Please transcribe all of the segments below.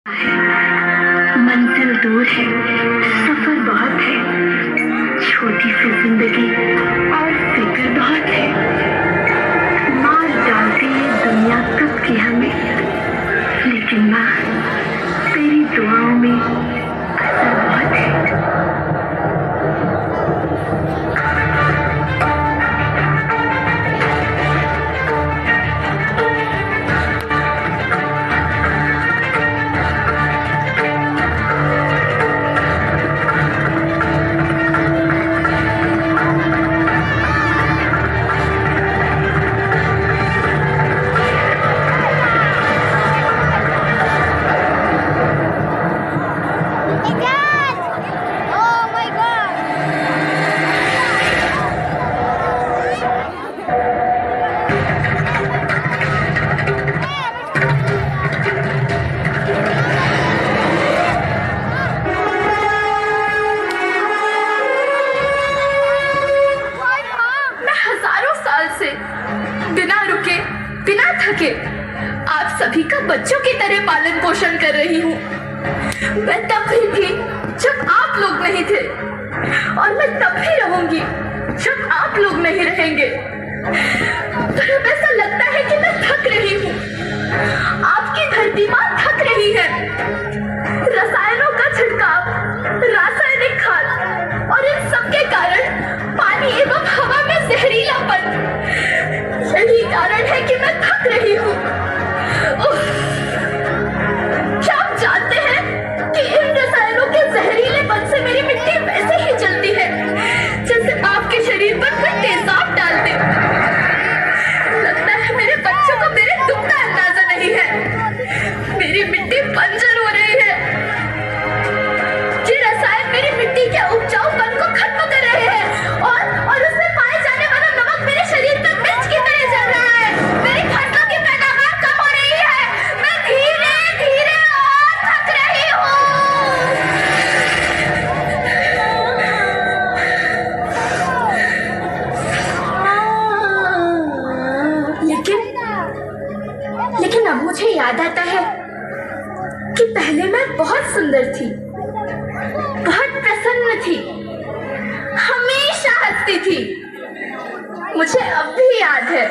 मंजिल दूर है, सफर बहुत है, छोटी सी जिंदगी और फिक्र बहुत है। मार डालती है दुनिया कब की हमें, लेकिन माँ तेरी दुआओं में असर बहुत है। बिना रुके बिना थके आप सभी का बच्चों की तरह पालन पोषण कर रही हूँ। मैं तब भी थी जब आप लोग नहीं थे, और मैं तब भी रहूंगी जब आप लोग नहीं रहेंगे। पर अब ऐसा लगता है कि मैं थक रही हूँ, आपकी धरती माँ थक रही है। रसायनों का छिड़काव, रासायनिक खाद और इन सब के कारण पानी एवं हवा में जहरीलापन, यही कारण है कि मैं थक रही हूँ। क्या आप जानते हैं कि इन रसायनों के जहरीलेपन से मेरी मिट्टी वैसे ही जलती है जैसे आपके शरीर पर कोई तेजाब डाल दे। लगता है मेरे बच्चों को मेरे दुख का अंदाजा नहीं है। मेरी मिट्टी बंजर हो रही है। ये रसायन मेरी मिट्टी के उपजाऊपन को खत्म कर रहे हैं और उसमें पाए जाने वाला नमक मेरे शरीर पर मिर्च की तरह जल रहा है। मेरी फसलों की पैदावार कम हो रही है। मैं धीरे धीरे और थक रही हूँ। लेकिन अब मुझे याद आता है कि पहले मैं बहुत सुंदर थी, बहुत प्रसन्न थी, हमेशा हंसती थी। मुझे अब भी याद है।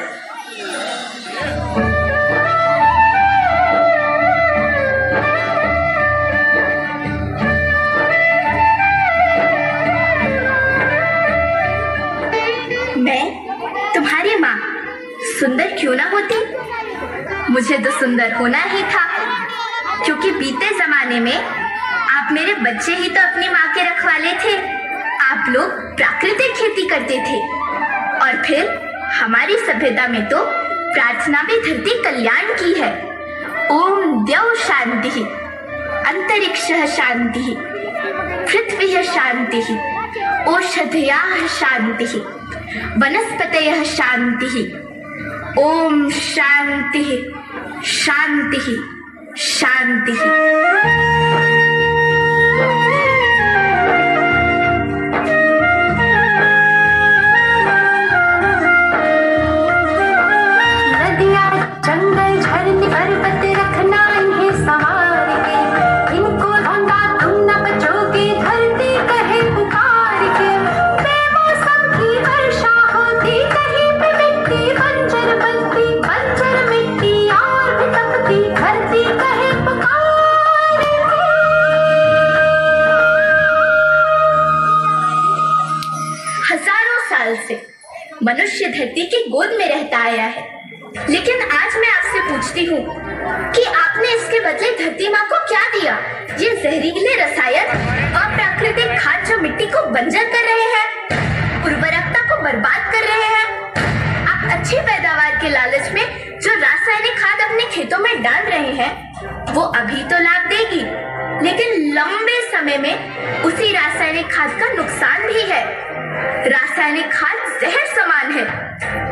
मैं तुम्हारी माँ सुंदर क्यों ना होती, मुझे तो सुंदर होना ही था, क्योंकि बीते जमाने में आप मेरे बच्चे ही तो अपनी माँ के रखवाले थे। आप लोग प्राकृतिक खेती करते थे, और फिर हमारी सभ्यता में तो प्रार्थना भी धरती कल्याण की है। ओम द्यौ शांति, अंतरिक्षः शांति, पृथ्वी शांति, औषधयः शांति, वनस्पतयः शांति। ओम शांति शांति शांति। जंगल झरने पर्वत रखना इन्हें संवार के, इनको ढूंढा तुम न बचोगे, धरती कहे पुकार के। बेमौसम की वर्षा होती, कहीं पे मिट्टी बंजर बनती, बंजर मिट्टी और भी तपती, धरती कहे पुकार के। हजारों साल से मनुष्य धरती की गोद में रहता आया है, लेकिन आज मैं आपसे पूछती हूँ कि आपने इसके बदले धरती माँ को क्या दिया? ये जहरीले रसायन और प्राकृतिक खाद जो मिट्टी को बंजर कर रहे हैं, उर्वरकता को बर्बाद कर रहे हैं। आप अच्छी पैदावार के लालच में जो रासायनिक खाद अपने खेतों में डाल रहे हैं, वो अभी तो लाभ देगी, लेकिन लंबे समय में उसी रासायनिक खाद का नुकसान भी है। रासायनिक खाद जहर समान है,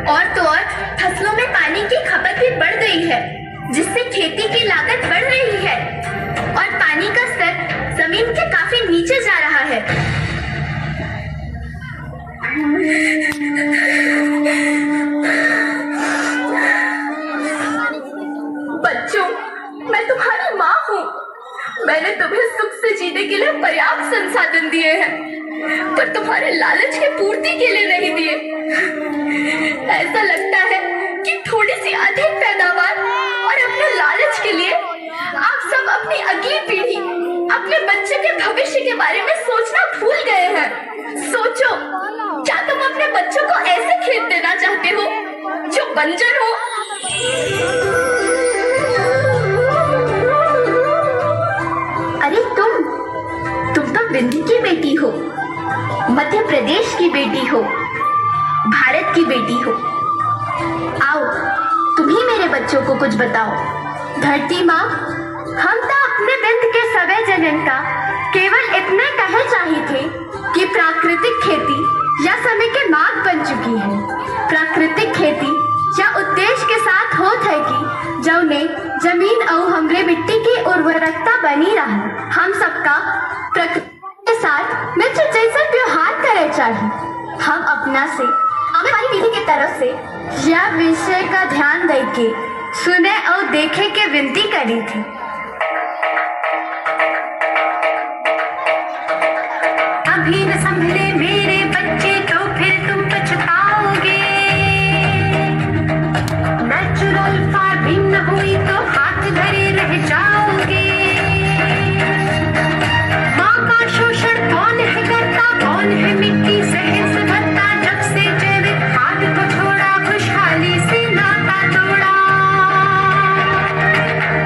और तो और फसलों में पानी की खपत भी बढ़ गई है, जिससे खेती की लागत बढ़ रही है और पानी का स्तर जमीन के काफी नीचे जा रहा है। बच्चों, मैं तुम्हारी माँ हूँ। मैंने तुम्हें सुख से जीने के लिए पर्याप्त संसाधन दिए हैं, पर तुम्हारे लालच की पूर्ति के लिए नहीं दिए। ऐसा लगता है कि थोड़ी सी अधिक पैदावार और अपने लालच के लिए आप सब अपनी अगली पीढ़ी, अपने बच्चे के भविष्य के बारे में सोचना भूल गए हैं। सोचो, क्या तुम अपने बच्चों को ऐसे खेत देना चाहते हो जो बंजर हो? अरे तुम तो बिंदी की बेटी हो, मध्य प्रदेश की बेटी हो, भारत की बेटी हो। आओ, तुम ही मेरे बच्चों को कुछ बताओ। धरती माँ, हम तो अपने बिंद के समय जनन का केवल इतने कहे चाहिए थे कि प्राकृतिक खेती या समय के मार्ग बन चुकी है। प्राकृतिक खेती या उद्देश्य के साथ होत है कि जौने जमीन और हमरे मिट्टी की उर्वरकता बनी रहे। हम सबका प्रकृति के साथ मित्र जैसा व्यवहार करे चाहिए। हम अपना से आने वाली पीढ़ी की तरफ से यह विषय का ध्यान देके सुने और देखे के विनती करी थी। अभी न संभले मेरे बच्चे तो फिर तुम पछताओगे। नेचुरल फार्मिंग न हुई तो हाथ धरे रह जाओगे। माँ का शोषण कौन है करता, कौन है मिट्टी सहज भरता। जब से जैविक खाद को छोड़ा, खुशहाली से नाता तोड़ा।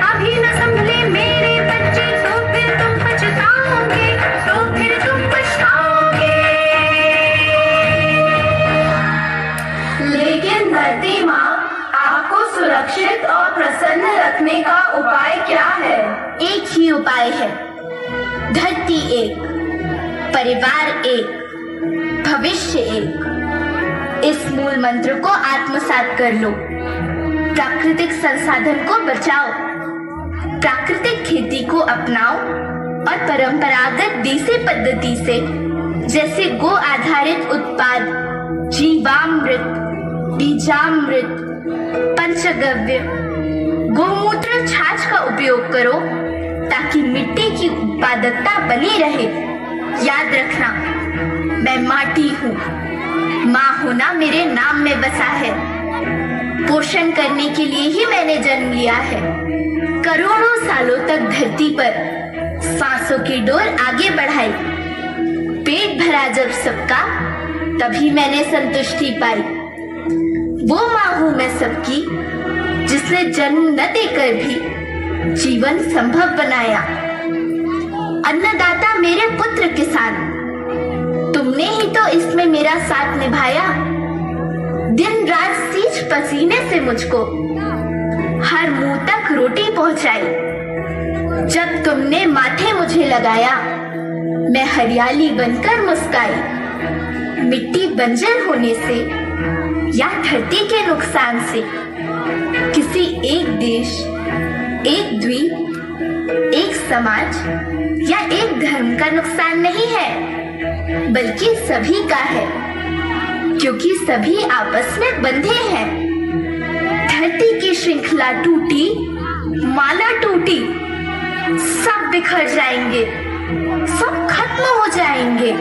अभी न संभले मेरे बच्चे तो फिर तुम पछताओगे, तो फिर तुम पछताओगे। लेकिन धरती माँ, आपको सुरक्षित और प्रसन्न रखने का उपाय क्या है? एक ही उपाय है, धरती एक, परिवार एक, भविष्य एक। इस मूल मंत्र को आत्मसात कर लो। प्राकृतिक संसाधन को बचाओ, प्राकृतिक खेती को अपनाओ और परंपरागत देसी पद्धति से, जैसे गो आधारित उत्पाद, जीवामृत, बीजामृत, पंचगव्य, गोमूत्र छाछ का उपयोग करो ताकि मिट्टी की उत्पादकता बनी रहे। याद रखना, मैं माटी हूँ, माँ होना मेरे नाम में बसा है। पोषण करने के लिए ही मैंने जन्म लिया है। करोड़ों सालों तक धरती पर सांसों की डोर आगे बढ़ाई। पेट भरा जब सबका, तभी मैंने संतुष्टि पाई। वो माँ हूँ मैं सबकी, जिसने जन्म न देकर भी जीवन संभव बनाया। अन्नदाता मेरे पुत्र किसान, तुमने ही तो इसमें मेरा साथ निभाया। दिन रात सींच पसीने से मुझको हर मुंह तक रोटी पहुंचाई। जब तुमने माथे मुझे लगाया, मैं हरियाली बनकर मुस्काई। मिट्टी बंजर होने से या धरती के नुकसान से किसी एक देश, एक द्वीप, एक समाज या एक धर्म का नुकसान नहीं है, बल्कि सभी का है, क्योंकि सभी आपस में बंधे हैं। धरती की श्रृंखला टूटी, माला टूटी, सब बिखर जाएंगे, सब खत्म हो जाएंगे।